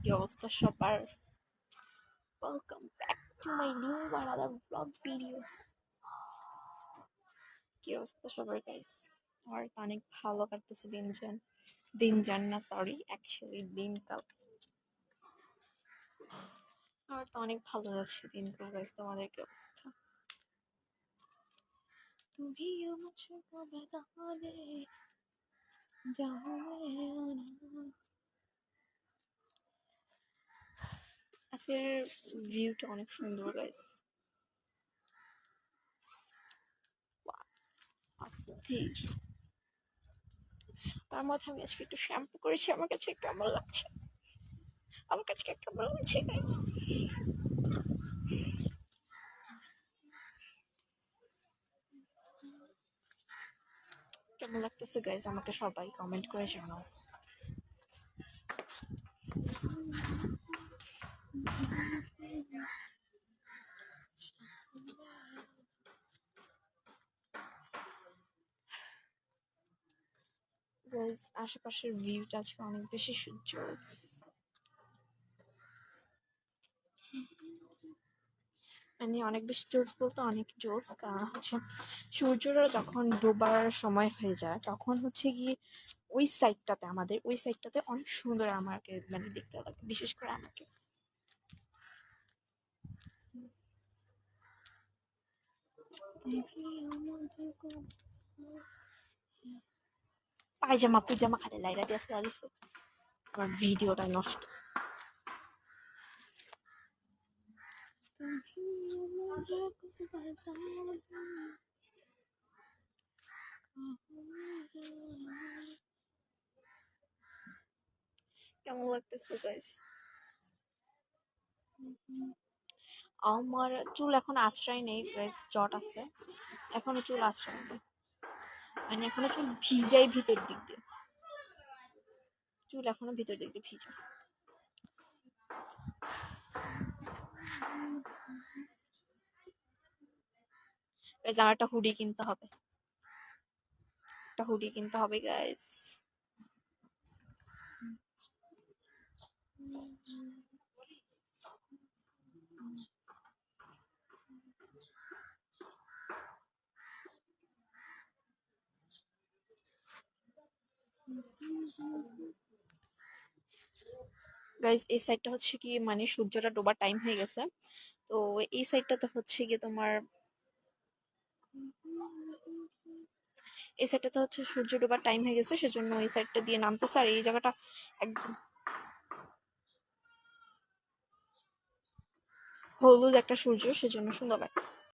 কি অবস্থা সবার? Welcome back to my new another vlog video. কি অবস্থা সবার গাইস? আমার তো অনেক ভালো কাটতেছে দিন যান না, সরি, অ্যাকচুয়ালি দিনকাল। আমার তো অনেক ভালো যাচ্ছে দিনকাল গাইস। তোমাদের কি অবস্থা? তুমি মুঝকো বতা দে জাহাঁ मैं आना। আজকের ভিউটা অনেক সুন্দর গাইস। অস্থির। তার মধ্যে আমি আজকে একটু শ্যাম্পু করেছি, আমার কাছে কেমন লাগছে? আমার কাছে কেমন লাগছে গাইস? কেমন লাগতেছে গাইস? আমাকে সবাই কমেন্ট করে জানাও। গাইস আশেপাশের ভিউটা আজকে অনেক বেশি জোস। মানে অনেক বেশি জোস বলতে অনেক জোস, কারণ হচ্ছে সূর্যটা যখন ডোবার সময় হয়ে যায় তখন হচ্ছে গিয়ে ওই সাইডটাতে, আমাদের ওই সাইডটাতে অনেক সুন্দর আমাকে মানে দেখতে লাগে, বিশেষ করে আমাকে। পায়জামা পুজামা খালি লাইরা দিয়ে ফেলা দিছে, আমার ভিডিওটা নষ্ট। কেমন লাগতেছে গাইস? আমার চুল এখন আঁচড়াই নেই গাইস, জট আছে, এখনো চুল আঁচড়াই নেই, মানে এখনো চুল ভিজাই ভিতর দিক দিয়ে, চুল এখনো ভিতর দিক দিয়ে ভিজা। গাইস আমার একটা হুডি কিনতে হবে, একটা হুডি কিনতে হবে গাইস। গাইস এই সাইডটা হচ্ছে কি, মানে সূর্যটা ডোবার টাইম হয়ে গেছে, তো এই সাইডটাতে হচ্ছে গিয়ে তোমার, এই সাইডটাতে হচ্ছে সূর্য ডোবার টাইম হয়ে গেছে, সেজন্য এই সাইডটা দিয়ে নামতেছে, আর এই জায়গাটা একদম হলুদ একটা সূর্য, সেজন্য সুন্দর লাগছে।